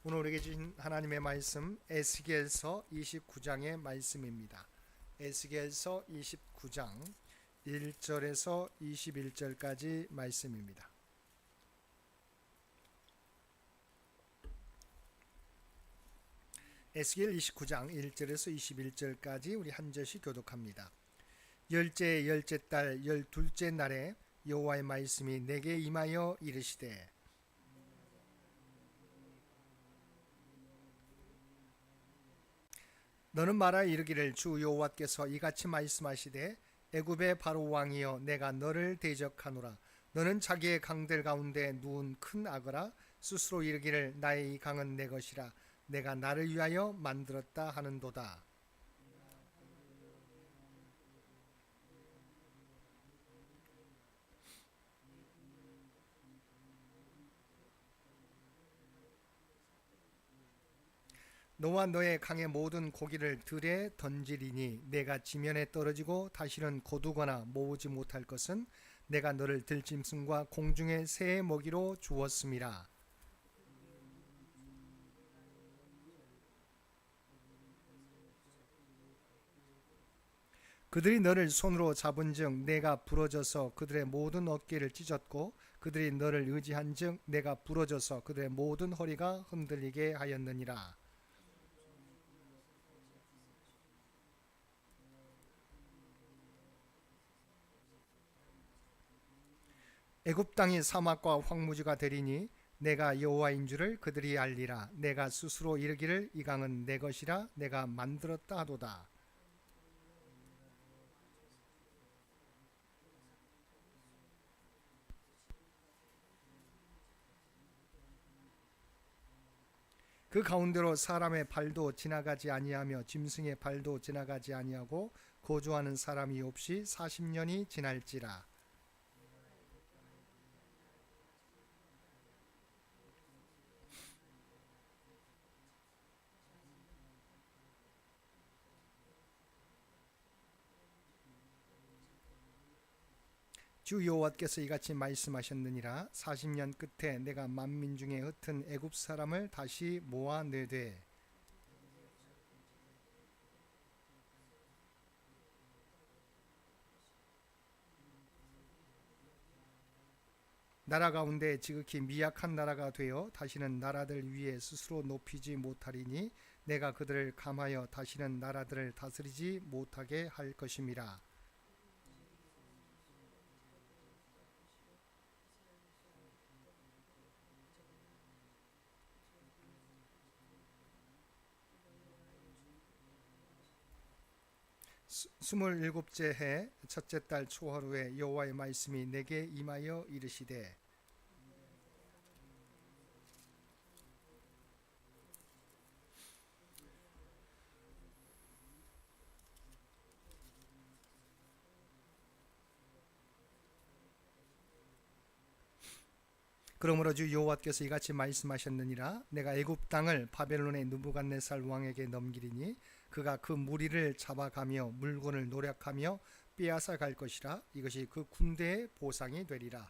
오늘 우리에게 주신 하나님의 말씀 에스겔서 29장의 말씀입니다. 에스겔서 29장 1절에서 21절까지 말씀입니다. 에스겔 29장 1절에서 21절까지 우리 한 절씩 교독합니다. 열째 달 12째 날에 여호와의 말씀이 내게 임하여 이르시되 너는 말하여 이르기를 주 여호와께서 이같이 말씀하시되 애굽의 바로 왕이여 내가 너를 대적하노라. 너는 자기의 강들 가운데 누운 큰 악어라. 스스로 이르기를 나의 이 강은 내 것이라. 내가 나를 위하여 만들었다 하는도다. 너와 너의 강의 모든 고기를 들에 던지리니 내가 지면에 떨어지고 다시는 거두거나 모으지 못할 것은 내가 너를 들짐승과 공중의 새의 먹이로 주었음이라. 그들이 너를 손으로 잡은즉 내가 부러져서 그들의 모든 어깨를 찢었고 그들이 너를 의지한즉 내가 부러져서 그들의 모든 허리가 흔들리게 하였느니라. 애굽 땅이 사막과 황무지가 되리니 내가 여호와인 줄을 그들이 알리라. 내가 스스로 이르기를 이 강은 내 것이라. 내가 만들었다 하도다. 그 가운데로 사람의 발도 지나가지 아니하며 짐승의 발도 지나가지 아니하고 거주하는 사람이 없이 40년이 지날지라. 주 여호와께서 이같이 말씀하셨느니라. 40년 끝에 내가 만민 중에 흩은 애굽 사람을 다시 모아내되 나라 가운데 지극히 미약한 나라가 되어 다시는 나라들 위에 스스로 높이지 못하리니 내가 그들을 감하여 다시는 나라들을 다스리지 못하게 할 것임이라. 27째 해 첫째 달 초하루에 여호와의 말씀이 내게 임하여 이르시되 그러므로 주 여호와께서 이같이 말씀하셨느니라. 내가 애굽 땅을 바벨론의 느부갓네살 왕에게 넘기리니 그가 그 무리를 잡아가며 물건을 노력하며 빼앗아 갈 것이라. 이것이 그 군대의 보상이 되리라.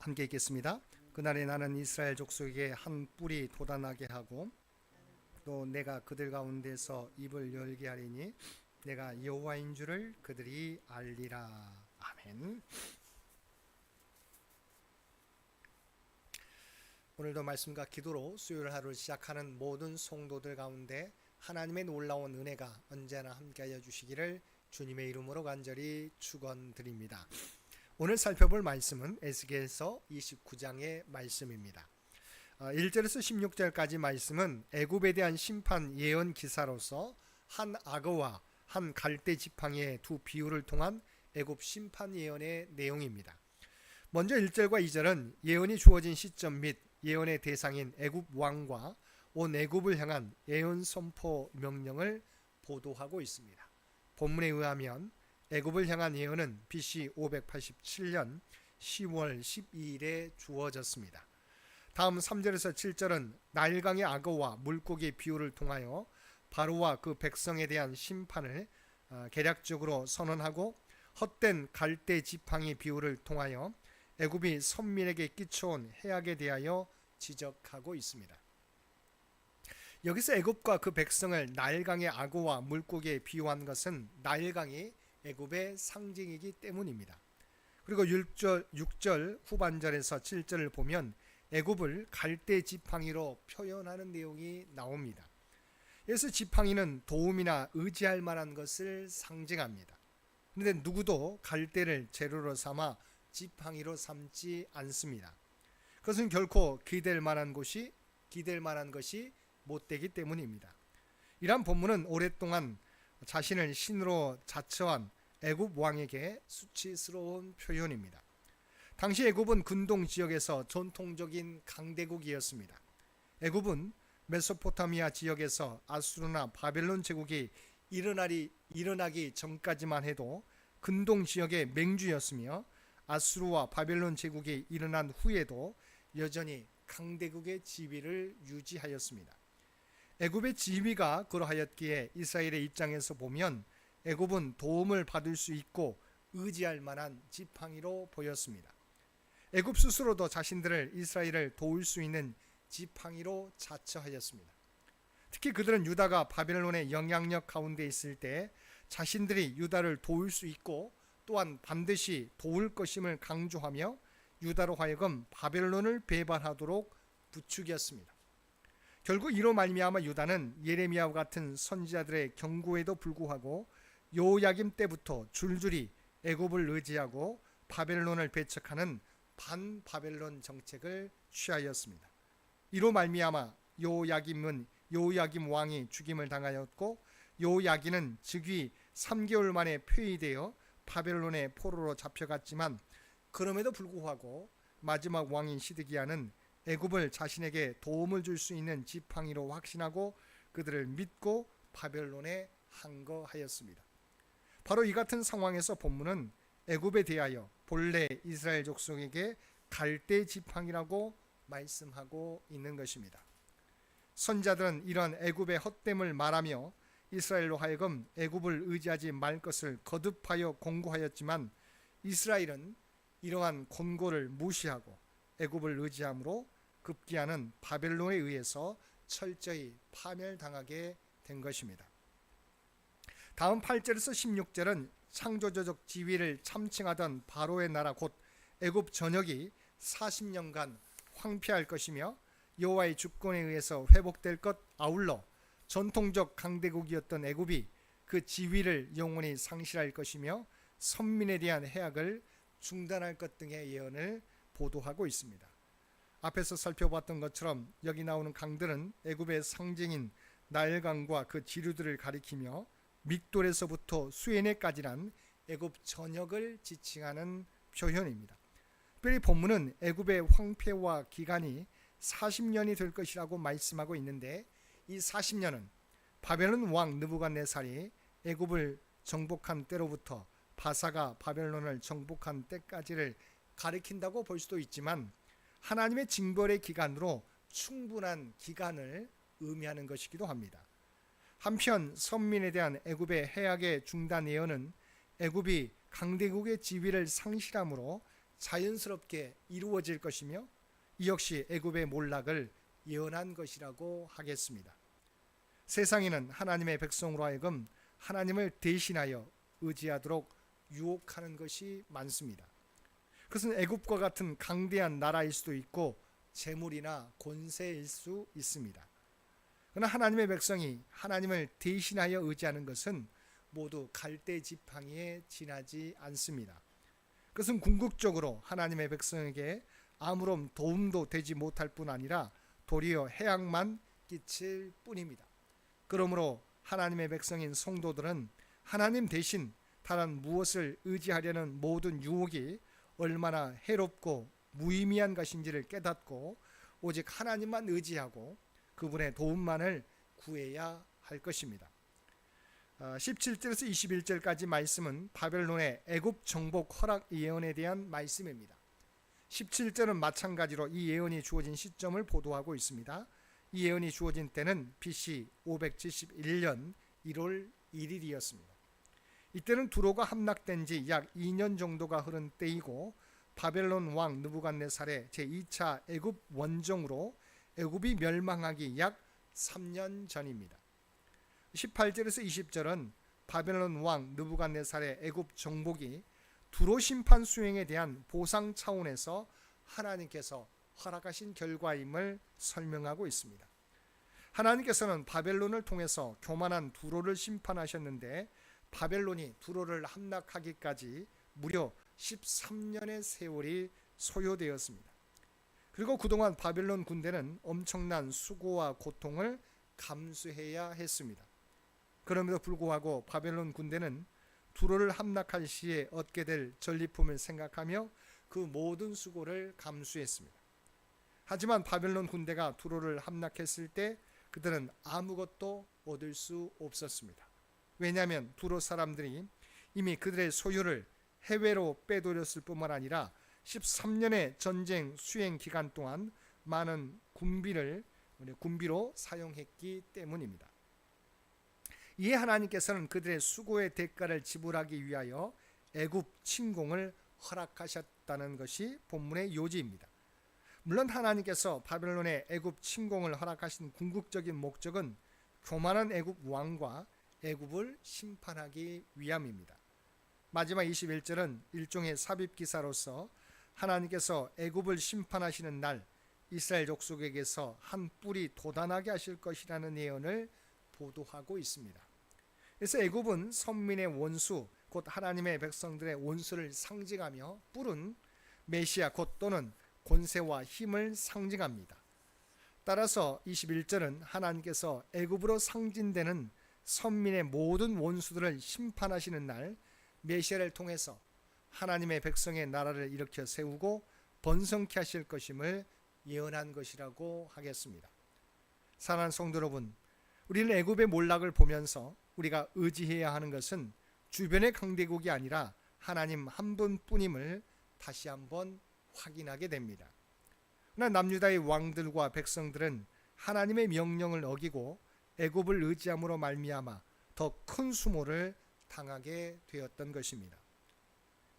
함께 읽겠습니다. 그날에 나는 이스라엘 족속에게 한 뿔이 돋아나게 하고 또 내가 그들 가운데서 입을 열게 하리니 내가 여호와인 줄을 그들이 알리라. 아멘. 오늘도 말씀과 기도로 수요일 하루를 시작하는 모든 성도들 가운데 하나님의 놀라운 은혜가 언제나 함께하여 주시기를 주님의 이름으로 간절히 축원드립니다. 오늘 살펴볼 말씀은 에스겔서 29장의 말씀입니다. 1절에서 16절까지 말씀은 애굽에 대한 심판 예언 기사로서 한 악어와 한 갈대 지팡이의 두 비유를 통한 애굽 심판 예언의 내용입니다. 먼저 1절과 2절은 예언이 주어진 시점 및 예언의 대상인 애굽 왕과 온 애굽을 향한 예언 선포 명령을 보도하고 있습니다. 본문에 의하면 애굽을 향한 예언은 BC 587년 10월 12일에 주어졌습니다. 다음 3절에서 7절은 나일강의 악어와 물고기 비유를 통하여 바로와 그 백성에 대한 심판을 계략적으로 선언하고 헛된 갈대 지팡이 비유를 통하여 애굽이 선민에게 끼쳐온 해악에 대하여 지적하고 있습니다. 여기서 애굽과 그 백성을 나일강의 악어와 물고기에 비유한 것은 나일강이 애굽의 상징이기 때문입니다. 그리고 6절 후반절에서 7절을 보면 애굽을 갈대 지팡이로 표현하는 내용이 나옵니다. 여기서 지팡이는 도움이나 의지할 만한 것을 상징합니다. 그런데 누구도 갈대를 재료로 삼아 지팡이로 삼지 않습니다. 그것은 결코 기댈 만한 것이 못되기 때문입니다. 이러한 본문은 오랫동안 자신을 신으로 자처한 애굽 왕에게 수치스러운 표현입니다. 당시 애굽은 근동 지역에서 전통적인 강대국이었습니다. 애굽은 메소포타미아 지역에서 아수르나 바벨론 제국이 일어나기 전까지만 해도 근동 지역의 맹주였으며 아수르와 바벨론 제국이 일어난 후에도 여전히 강대국의 지위를 유지하였습니다. 애굽의 지위가 그러하였기에 이스라엘의 입장에서 보면 애굽은 도움을 받을 수 있고 의지할 만한 지팡이로 보였습니다. 애굽 스스로도 자신들을 이스라엘을 도울 수 있는 지팡이로 자처하였습니다. 특히 그들은 유다가 바벨론의 영향력 가운데 있을 때 자신들이 유다를 도울 수 있고 또한 반드시 도울 것임을 강조하며 유다로 하여금 바벨론을 배반하도록 부추겼습니다. 결국 이로 말미암아 유다는 예레미야와 같은 선지자들의 경고에도 불구하고 여호야김 때부터 줄줄이 애굽을 의지하고 바벨론을 배척하는 반바벨론 정책을 취하였습니다. 이로 말미암아 여호야김 왕이 죽임을 당하였고 여호야긴은 즉위 3개월 만에 폐위되어 바벨론의 포로로 잡혀갔지만 그럼에도 불구하고 마지막 왕인 시드기야는 애굽을 자신에게 도움을 줄 수 있는 지팡이로 확신하고 그들을 믿고 바벨론에 항거하였습니다. 바로 이 같은 상황에서 본문은 애굽에 대하여 본래 이스라엘 족속에게 갈대 지팡이라고 말씀하고 있는 것입니다. 선지자들은 이러한 애굽의 헛됨을 말하며 이스라엘로 하여금 애굽을 의지하지 말 것을 거듭하여 공고하였지만 이스라엘은 이러한 권고를 무시하고 애굽을 의지함으로 급기야는 바벨론에 의해서 철저히 파멸당하게 된 것입니다. 다음 8절에서 16절은 창조주적 지위를 참칭하던 바로의 나라 곧 애굽 전역이 40년간 황폐할 것이며 여호와의 주권에 의해서 회복될 것 아울러 전통적 강대국이었던 애굽이 그 지위를 영원히 상실할 것이며 선민에 대한 해악을 중단할 것 등의 예언을 보도하고 있습니다. 앞에서 살펴봤던 것처럼 여기 나오는 강들은 애굽의 상징인 나일강과 그 지류들을 가리키며 믹돌에서부터 수에네까지란 애굽 전역을 지칭하는 표현입니다. 특별히 본문은 애굽의 황폐와 기간이 40년이 될 것이라고 말씀하고 있는데 이 40년은 바벨론 왕 느부갓네살이 애굽을 정복한 때로부터 바사가 바벨론을 정복한 때까지를 가리킨다고 볼 수도 있지만 하나님의 징벌의 기간으로 충분한 기간을 의미하는 것이기도 합니다. 한편 선민에 대한 애굽의 해악의 중단 예언은 애굽이 강대국의 지위를 상실함으로 자연스럽게 이루어질 것이며 이 역시 애굽의 몰락을 예언한 것이라고 하겠습니다. 세상에는 하나님의 백성으로 하여금 하나님을 대신하여 의지하도록 유혹하는 것이 많습니다. 그것은 애굽과 같은 강대한 나라일 수도 있고 재물이나 권세일 수 있습니다. 그러나 하나님의 백성이 하나님을 대신하여 의지하는 것은 모두 갈대 지팡이에 지나지 않습니다. 그것은 궁극적으로 하나님의 백성에게 아무런 도움도 되지 못할 뿐 아니라 도리어 해악만 끼칠 뿐입니다. 그러므로 하나님의 백성인 성도들은 하나님 대신 다른 무엇을 의지하려는 모든 유혹이 얼마나 해롭고 무의미한 것인지를 깨닫고 오직 하나님만 의지하고 그분의 도움만을 구해야 할 것입니다. 17절에서 21절까지 말씀은 바벨론의 애굽 정복 허락 예언에 대한 말씀입니다. 17절은 마찬가지로 이 예언이 주어진 시점을 보도하고 있습니다. 이 예언이 주어진 때는 BC 571년 1월 1일이었습니다. 이때는 두로가 함락된 지 약 2년 정도가 흐른 때이고 바벨론 왕 느부갓네살의 제2차 애굽 원정으로 애굽이 멸망하기 약 3년 전입니다. 18절에서 20절은 바벨론 왕 느부갓네살의 애굽 정복이 두로 심판 수행에 대한 보상 차원에서 하나님께서 허락하신 결과임을 설명하고 있습니다. 하나님께서는 바벨론을 통해서 교만한 두로를 심판하셨는데 바벨론이 두로를 함락하기까지 무려 13년의 세월이 소요되었습니다. 그리고 그동안 바벨론 군대는 엄청난 수고와 고통을 감수해야 했습니다. 그럼에도 불구하고 바벨론 군대는 두로를 함락할 시에 얻게 될 전리품을 생각하며 그 모든 수고를 감수했습니다. 하지만 바벨론 군대가 두로를 함락했을 때 그들은 아무것도 얻을 수 없었습니다. 왜냐하면 두로 사람들이 이미 그들의 소유를 해외로 빼돌렸을 뿐만 아니라 13년의 전쟁 수행 기간 동안 많은 군비로 사용했기 때문입니다. 이에 하나님께서는 그들의 수고의 대가를 지불하기 위하여 애굽 침공을 허락하셨다는 것이 본문의 요지입니다. 물론 하나님께서 바벨론의 애굽 침공을 허락하신 궁극적인 목적은 교만한 애굽 왕과 애굽을 심판하기 위함입니다. 마지막 21절은 일종의 삽입기사로서 하나님께서 애굽을 심판하시는 날 이스라엘 족속에게서 한 뿔이 돋아나게 하실 것이라는 예언을 보도하고 있습니다. 그래서 애굽은 선민의 원수 곧 하나님의 백성들의 원수를 상징하며 뿔은 메시아 곧 또는 권세와 힘을 상징합니다. 따라서 21절은 하나님께서 애굽으로 상징되는 선민의 모든 원수들을 심판하시는 날 메시아를 통해서 하나님의 백성의 나라를 일으켜 세우고 번성케 하실 것임을 예언한 것이라고 하겠습니다. 사랑하는 성도 여러분, 우리는 애굽의 몰락을 보면서 우리가 의지해야 하는 것은 주변의 강대국이 아니라 하나님 한 분뿐임을 다시 한번 확인하게 됩니다. 그러나 남유다의 왕들과 백성들은 하나님의 명령을 어기고 애굽을 의지함으로 말미암아 더 큰 수모를 당하게 되었던 것입니다.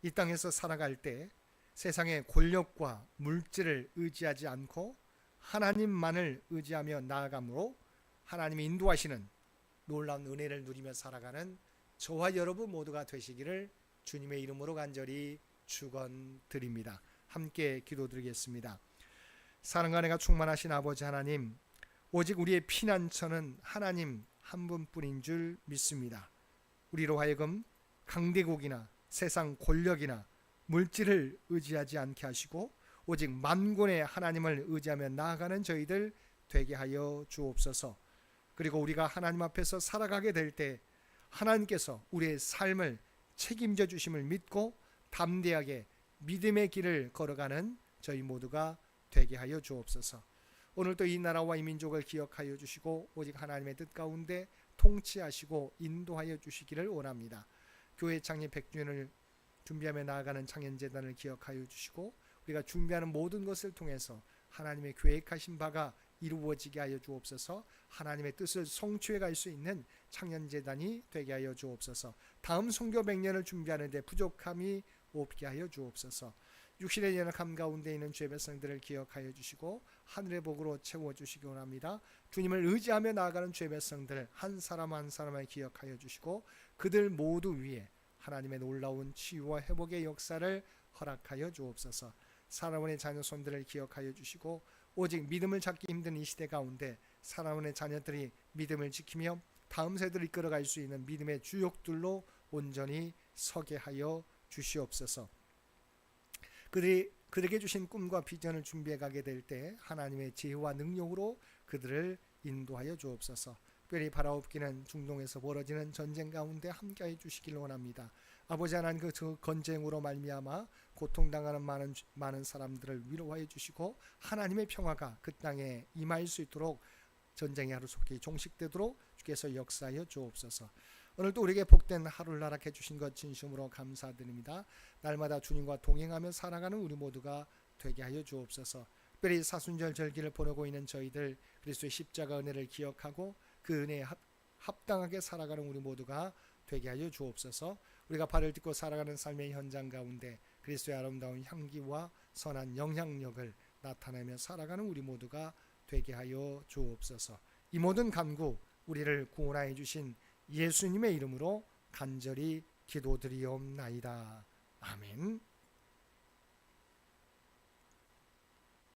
이 땅에서 살아갈 때 세상의 권력과 물질을 의지하지 않고 하나님만을 의지하며 나아가므로 하나님이 인도하시는 놀라운 은혜를 누리며 살아가는 저와 여러분 모두가 되시기를 주님의 이름으로 간절히 축원드립니다. 함께 기도드리겠습니다. 사랑과 은혜가 충만하신 아버지 하나님, 오직 우리의 피난처는 하나님 한 분뿐인 줄 믿습니다. 우리로 하여금 강대국이나 세상 권력이나 물질을 의지하지 않게 하시고 오직 만군의 하나님을 의지하며 나아가는 저희들 되게 하여 주옵소서. 그리고 우리가 하나님 앞에서 살아가게 될 때 하나님께서 우리의 삶을 책임져 주심을 믿고 담대하게 믿음의 길을 걸어가는 저희 모두가 되게 하여 주옵소서. 오늘도 이 나라와 이 민족을 기억하여 주시고 오직 하나님의 뜻 가운데 통치하시고 인도하여 주시기를 원합니다. 교회 창립 100주년을 준비하며 나아가는 창현재단을 기억하여 주시고 우리가 준비하는 모든 것을 통해서 하나님의 계획하신 바가 이루어지게 하여 주옵소서. 하나님의 뜻을 성취해 갈 수 있는 창현재단이 되게 하여 주옵소서. 다음 선교 100년을 준비하는 데 부족함이 없게 하여 주옵소서. 육신의 연약함 가운데 있는 죄 백성들을 기억하여 주시고 하늘의 복으로 채워주시기 원합니다. 주님을 의지하며 나아가는 죄 백성들 한 사람 한 사람을 기억하여 주시고 그들 모두 위에 하나님의 놀라운 치유와 회복의 역사를 허락하여 주옵소서. 사랑하는 자녀 손들을 기억하여 주시고 오직 믿음을 찾기 힘든 이 시대 가운데 사랑하는 자녀들이 믿음을 지키며 다음 세대를 이끌어갈 수 있는 믿음의 주역들로 온전히 서게 하여 주시옵소서. 그들에게 주신 꿈과 비전을 준비해 가게 될 때 하나님의 지혜와 능력으로 그들을 인도하여 주옵소서. 특별히 바라옵기는 중동에서 벌어지는 전쟁 가운데 함께해 주시길 원합니다. 아버지 하나님 그 전쟁으로 말미암아 고통당하는 많은 사람들을 위로하여 주시고 하나님의 평화가 그 땅에 임할 수 있도록 전쟁이 하루속히 종식되도록 주께서 역사하여 주옵소서. 오늘도 우리에게 복된 하루를 허락해 주신 것 진심으로 감사드립니다. 날마다 주님과 동행하며 살아가는 우리 모두가 되게 하여 주옵소서. 특별히 사순절 절기를 보내고 있는 저희들 그리스도의 십자가 은혜를 기억하고 그 은혜에 합당하게 살아가는 우리 모두가 되게 하여 주옵소서. 우리가 발을 딛고 살아가는 삶의 현장 가운데 그리스도의 아름다운 향기와 선한 영향력을 나타내며 살아가는 우리 모두가 되게 하여 주옵소서. 이 모든 간구 우리를 구원하여 주신 예수님의 이름으로 간절히 기도드리옵나이다. 아멘.